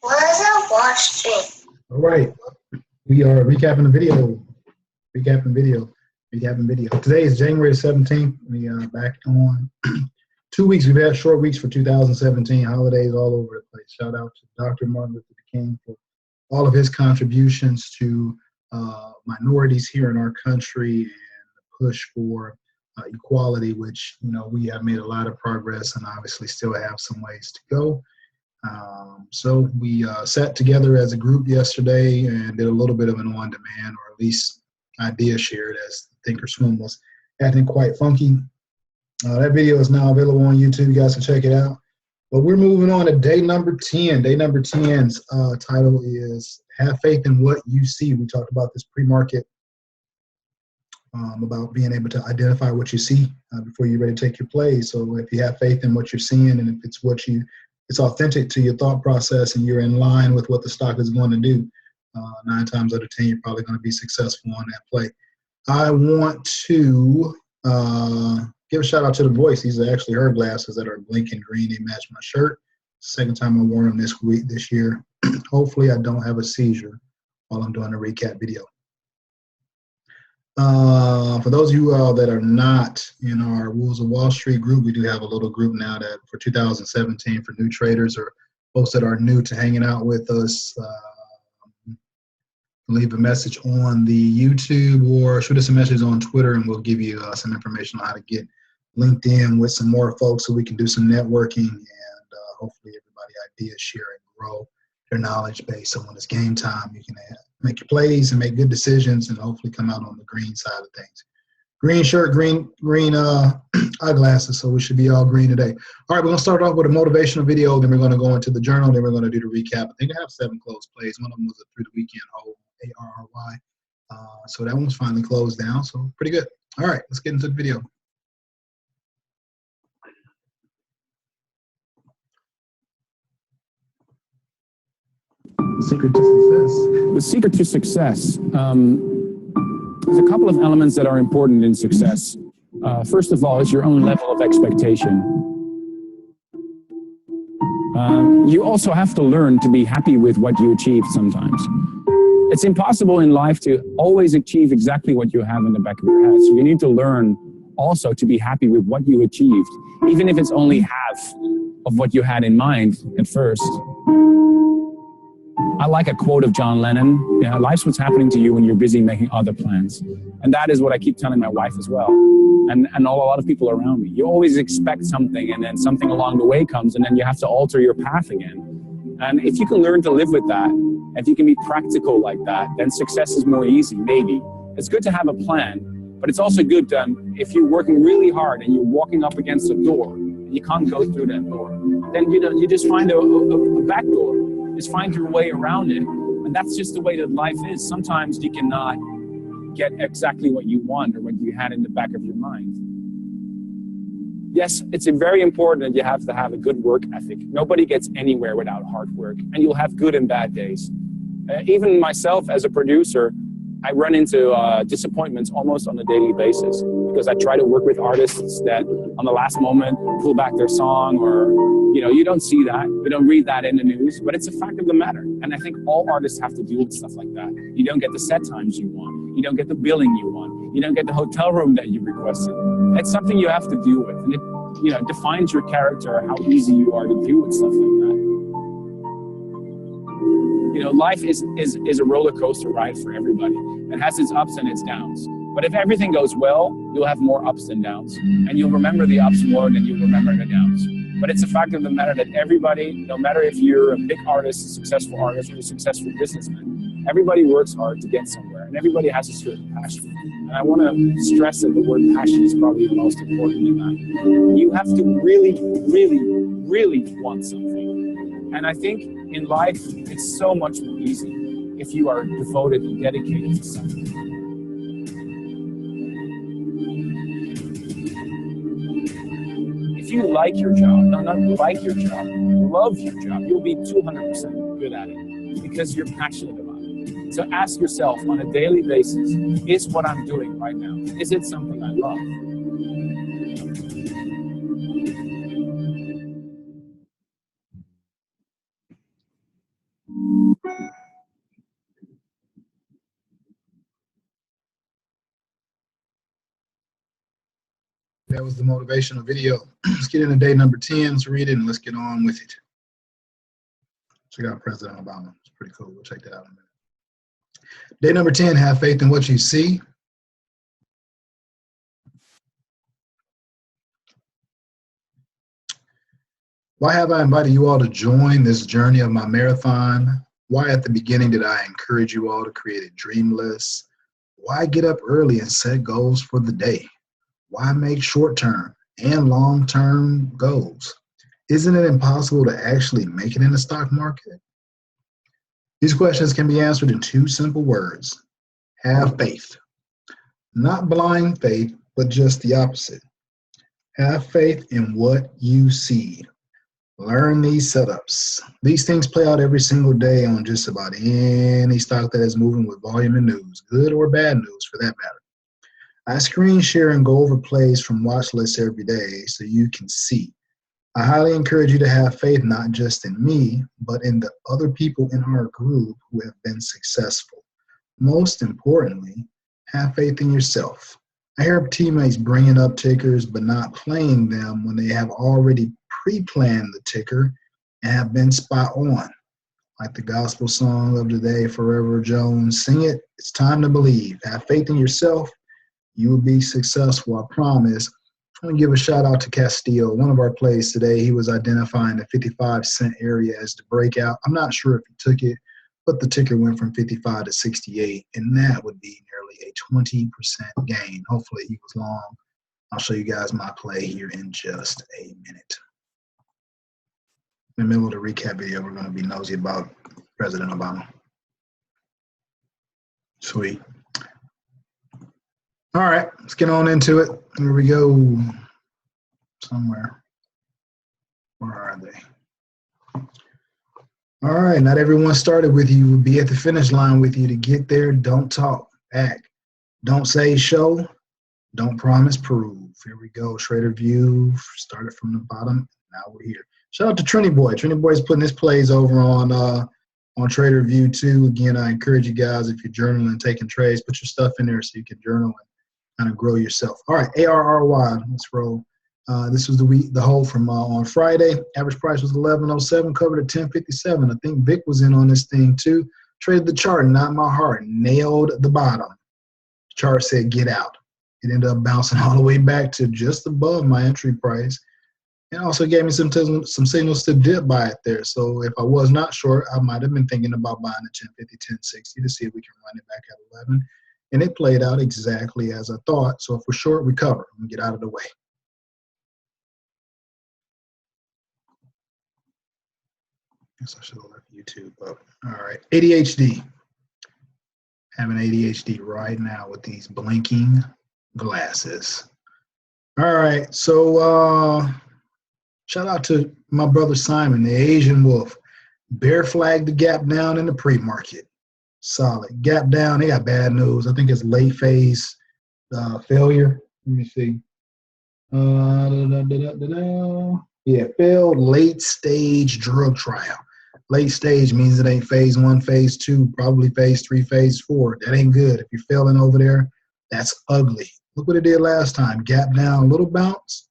Was a watching? All right, we are recapping the video. Recapping video. Today is January 17th. We are back on 2 weeks. We've had short weeks for 2017. Holidays all over the place. Shout out to Dr. Martin Luther King for all of his contributions to minorities here in our country and the push for equality, which we have made a lot of progress and obviously still have some ways to go. So we sat together as a group yesterday and did a little bit of an on-demand, or at least idea shared, as Thinkorswim was acting quite funky. That video is now available on YouTube. You guys can check it out. But we're moving on to day number 10. Day number 10's title is Have Faith in What You See. We talked about this pre-market, about being able to identify what you see before you're ready to take your plays. So if you have faith in what you're seeing, and if it's it's authentic to your thought process and you're in line with what the stock is going to do, 9 times out of 10, you're probably going to be successful on that play. I want to give a shout out to the voice. These are actually her glasses that are blinking green. They match my shirt. Second time I wore them this year. Hopefully I don't have a seizure while I'm doing a recap video. For those of you that are not in our Rules of Wall Street group, we do have a little group now that for 2017 for new traders or folks that are new to hanging out with us. Leave a message on the YouTube or shoot us a message on Twitter, and we'll give you some information on how to get linked in with some more folks so we can do some networking and hopefully everybody ideas share and grow their knowledge base. So when it's game time, you can make your plays and make good decisions and hopefully come out on the green side of things. Green shirt, green eyeglasses, so we should be all green today. All right, we're going to start off with a motivational video, then we're going to go into the journal, then we're going to do the recap. I think I have 7 closed plays. One of them was a through the weekend hold, ARRY. So that one's finally closed down, so pretty good. All right, let's get into the video. Secret to success. The secret to success. There's a couple of elements that are important in success. First of all, is your own level of expectation. You also have to learn to be happy with what you achieve sometimes. It's impossible in life to always achieve exactly what you have in the back of your head. So you need to learn also to be happy with what you achieved, even if it's only half of what you had in mind at first. I like a quote of John Lennon, life's what's happening to you when you're busy making other plans. And that is what I keep telling my wife as well. And a lot of people around me. You always expect something, and then something along the way comes, and then you have to alter your path again. And if you can learn to live with that, if you can be practical like that, then success is more easy, maybe. It's good to have a plan, but it's also good if you're working really hard and you're walking up against a door, and you can't go through that door, then you just find a back door. Just find your way around it. And that's just the way that life is. Sometimes you cannot get exactly what you want or what you had in the back of your mind. Yes, it's very important that you have to have a good work ethic. Nobody gets anywhere without hard work, and you'll have good and bad days. Even myself as a producer, I run into disappointments almost on a daily basis because I try to work with artists that on the last moment pull back their song, or you don't see that, you don't read that in the news, but it's a fact of the matter. And I think all artists have to deal with stuff like that. You don't get the set times you want, you don't get the billing you want, you don't get the hotel room that you requested. It's something you have to deal with, and it defines your character, how easy you are to deal with stuff like that. Life is a roller coaster ride for everybody. It has its ups and its downs. But if everything goes well, you'll have more ups than downs. And you'll remember the ups more than you'll remember the downs. But it's a fact of the matter that everybody, no matter if you're a big artist, a successful artist, or a successful businessman, everybody works hard to get somewhere. And everybody has a certain passion. And I want to stress that the word passion is probably the most important in that. You have to really, really, really want something. And I think in life, it's so much more easy if you are devoted and dedicated to something. If you like your job, not like your job, love your job, you'll be 200% good at it because you're passionate about it. So ask yourself on a daily basis, is what I'm doing right now, is it something I love? That was the motivational video. Let's get into day number 10. Let's read it and let's get on with it. Check out President Obama. It's pretty cool. We'll check that out in a minute. Day number 10, have faith in what you see. Why have I invited you all to join this journey of my marathon? Why at the beginning did I encourage you all to create a dream list? Why get up early and set goals for the day? Why make short-term and long-term goals? Isn't it impossible to actually make it in the stock market? These questions can be answered in two simple words. Have faith. Not blind faith, but just the opposite. Have faith in what you see. Learn these setups. These things play out every single day on just about any stock that is moving with volume and news, good or bad news for that matter. I screen share and go over plays from watch lists every day so you can see. I highly encourage you to have faith not just in me, but in the other people in our group who have been successful. Most importantly, have faith in yourself. I hear teammates bringing up tickers but not playing them when they have already pre-planned the ticker and have been spot on. Like the gospel song of the day, Forever Jones, sing it, it's time to believe. Have faith in yourself. You will be successful, I promise. I want to give a shout out to Castillo. One of our plays today, he was identifying the 55-cent area as the breakout. I'm not sure if he took it, but the ticker went from 55 to 68, and that would be nearly a 20% gain. Hopefully he was long. I'll show you guys my play here in just a minute. In the middle of the recap video, we're going to be nosy about President Obama. Sweet. All right, let's get on into it. Here we go. Somewhere. Where are they? All right, not everyone started with you. Will be at the finish line with you. To get there, don't talk, act. Don't say show, don't promise, prove. Here we go. Trader View started from the bottom. Now we're here. Shout out to Trini Boy. Trini Boy's putting his plays over on Trader View too. Again, I encourage you guys, if you're journaling, taking trades, put your stuff in there so you can journal and kind of grow yourself. All right, ARRY. Let's roll. This was the hold from on Friday. Average price was 11.07, covered at 10.57. I think Vic was in on this thing too. Traded the chart, not my heart. Nailed the bottom. Chart said get out. It ended up bouncing all the way back to just above my entry price. And also gave me some signals to dip by it there. So if I was not short, I might have been thinking about buying at 10.50, 10.60 to see if we can run it back at 11. And it played out exactly as I thought. So if we're short, we cover and get out of the way. Guess I should have left YouTube up. All right, ADHD. Having ADHD right now with these blinking glasses. All right, so shout out to my brother Simon, the Asian Wolf. Bear flagged the gap down in the pre-market. Solid. Gap down, they got bad news. I think it's late phase failure. Let me see. Yeah, failed late stage drug trial. Late stage means it ain't phase 1, phase 2, probably phase 3, phase 4. That ain't good. If you're failing over there, that's ugly. Look what it did last time. Gap down, little bounce,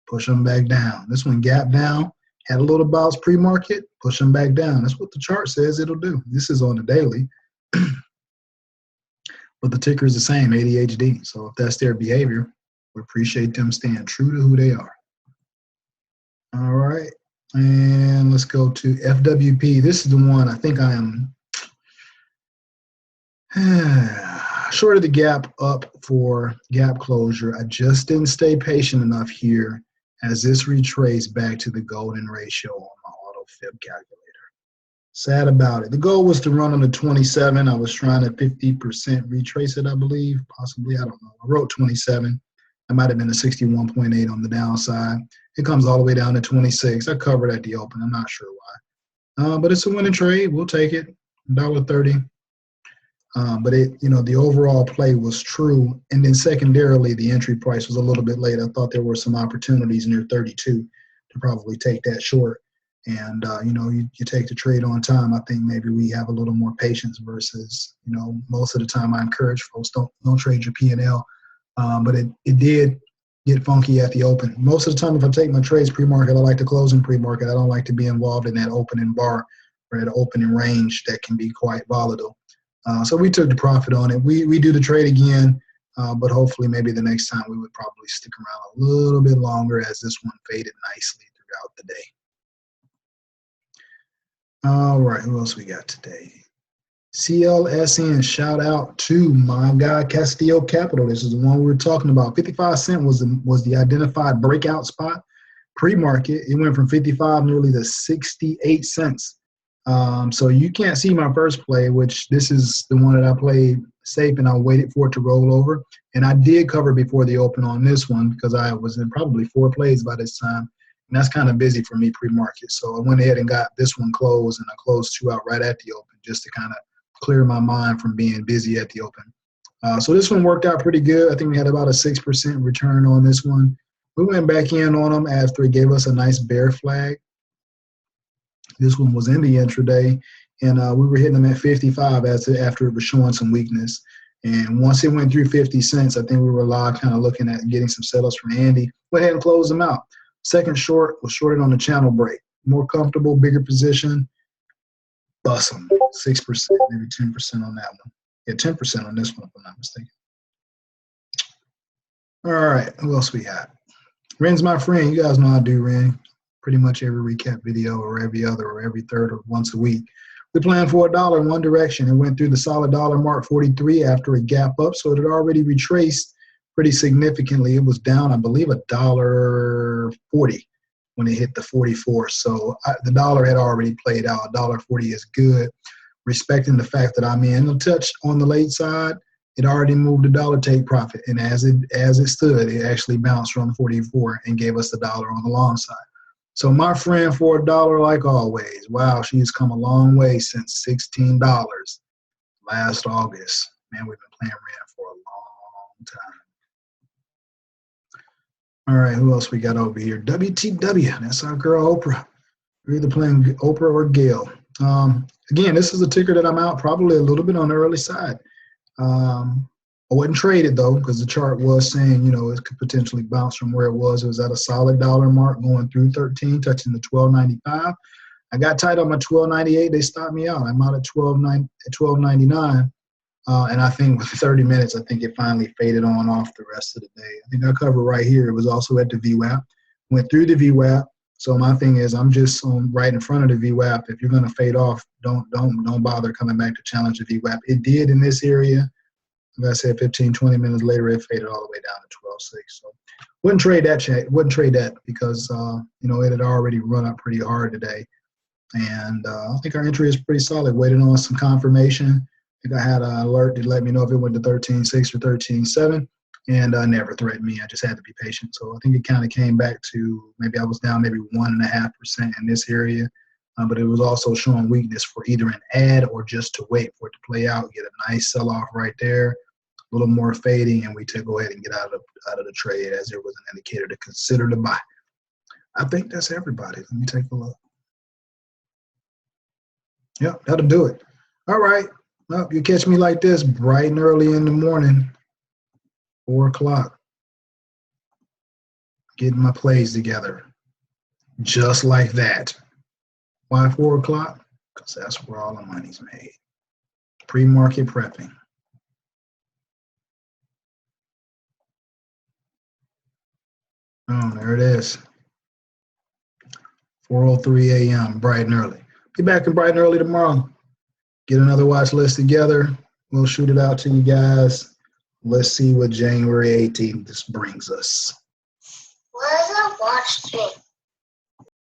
push them back down. This one gap down, had a little bounce pre-market, push them back down. That's what the chart says it'll do. This is on the daily. But the ticker is the same, ADHD. So if that's their behavior, we appreciate them staying true to who they are. All right. And let's go to FWP. This is the one I think I am short of the gap up for gap closure. I just didn't stay patient enough here as this retraced back to the golden ratio on my auto fib calculator. Sad about it. The goal was to run on the 27. I was trying to 50% retrace it, I believe. Possibly, I don't know. I wrote 27. That might have been a 61.8 on the downside. It comes all the way down to 26. I covered at the open. I'm not sure why. But it's a winning trade. We'll take it. $1.30. But it, the overall play was true. And then secondarily, the entry price was a little bit late. I thought there were some opportunities near 32 to probably take that short. And, you take the trade on time. I think maybe we have a little more patience versus, most of the time I encourage folks, don't trade your P&L. But it did get funky at the open. Most of the time, if I take my trades pre-market, I like to close in pre-market. I don't like to be involved in that opening bar or that opening range that can be quite volatile. So we took the profit on it. We do the trade again, but hopefully maybe the next time we would probably stick around a little bit longer as this one faded nicely throughout the day. All right, who else we got today? CLSN, shout out to my guy Castillo Capital. This is the one we were talking about. 55 cent was the identified breakout spot. Pre-market, it went from 55 nearly to 68 cents. So you can't see my first play, which this is the one that I played safe and I waited for it to roll over. And I did cover before the open on this one because I was in probably 4 plays by this time. And that's kind of busy for me pre-market. So I went ahead and got this one closed, and I closed 2 out right at the open just to kind of clear my mind from being busy at the open. So this one worked out pretty good. I think we had about a 6% return on this one. We went back in on them after it gave us a nice bear flag. This one was in the intraday, and we were hitting them at 55 after it was showing some weakness. And once it went through 50 cents, I think we were live kind of looking at getting some setups from Andy. Went ahead and closed them out. Second short was shorted on the channel break. More comfortable, bigger position. Bust them. 6%, maybe 10% on that one. Yeah, 10% on this one, if I'm not mistaken. All right, who else we got? Ren's my friend. You guys know I do Ren. Pretty much every recap video or every other or every third or once a week. We planned for $1 in one direction and went through the solid dollar mark 43 after a gap up. So it had already retraced pretty significantly. It was down, I believe, $1.40 when it hit the 44. So the dollar had already played out. $1.40 is good. Respecting the fact that I'm in a touch on the late side, it already moved the dollar take profit. And as it stood, it actually bounced from 44 and gave us the dollar on the long side. So my friend for $1, like always, wow, she's come a long way since $16 last August. Man, we've been playing Rand for a long time. All right, who else we got over here? WTW, that's our girl Oprah. We're either playing Oprah or Gail. Again, this is a ticker that I'm out probably a little bit on the early side. I wasn't traded though because the chart was saying, it could potentially bounce from where it was. It was at a solid dollar mark going through 13, touching the 12.95. I got tight on my 12.98. They stopped me out. I'm out at 12.99. And I think with 30 minutes, I think it finally faded on off the rest of the day. I think I covered right here. It was also at the VWAP. Went through the VWAP. So my thing is, I'm just right in front of the VWAP. If you're going to fade off, don't bother coming back to challenge the VWAP. It did in this area. Like I said, 15, 20 minutes later, it faded all the way down to 12.6. So wouldn't trade that because, it had already run up pretty hard today. And I think our entry is pretty solid. Waiting on some confirmation. I think I had an alert to let me know if it went to 13.6 or 13.7. And never threatened me. I just had to be patient. So I think it kind of came back to maybe I was down maybe 1.5% in this area. But it was also showing weakness for either an add or just to wait for it to play out, get a nice sell-off right there, a little more fading, and we to go ahead and get out of the trade as it was an indicator to consider to buy. I think that's everybody. Let me take a look. Yep, that'll do it. All right. Well, you catch me like this bright and early in the morning, 4 o'clock, getting my plays together, just like that. Why 4 o'clock? Because that's where all the money's made. Pre-market prepping. Oh, there it is. 4:03 a.m., bright and early. Be back in bright and early tomorrow. Get another watch list together. We'll shoot it out to you guys. Let's see what January 18th this brings us. What is a watch thing?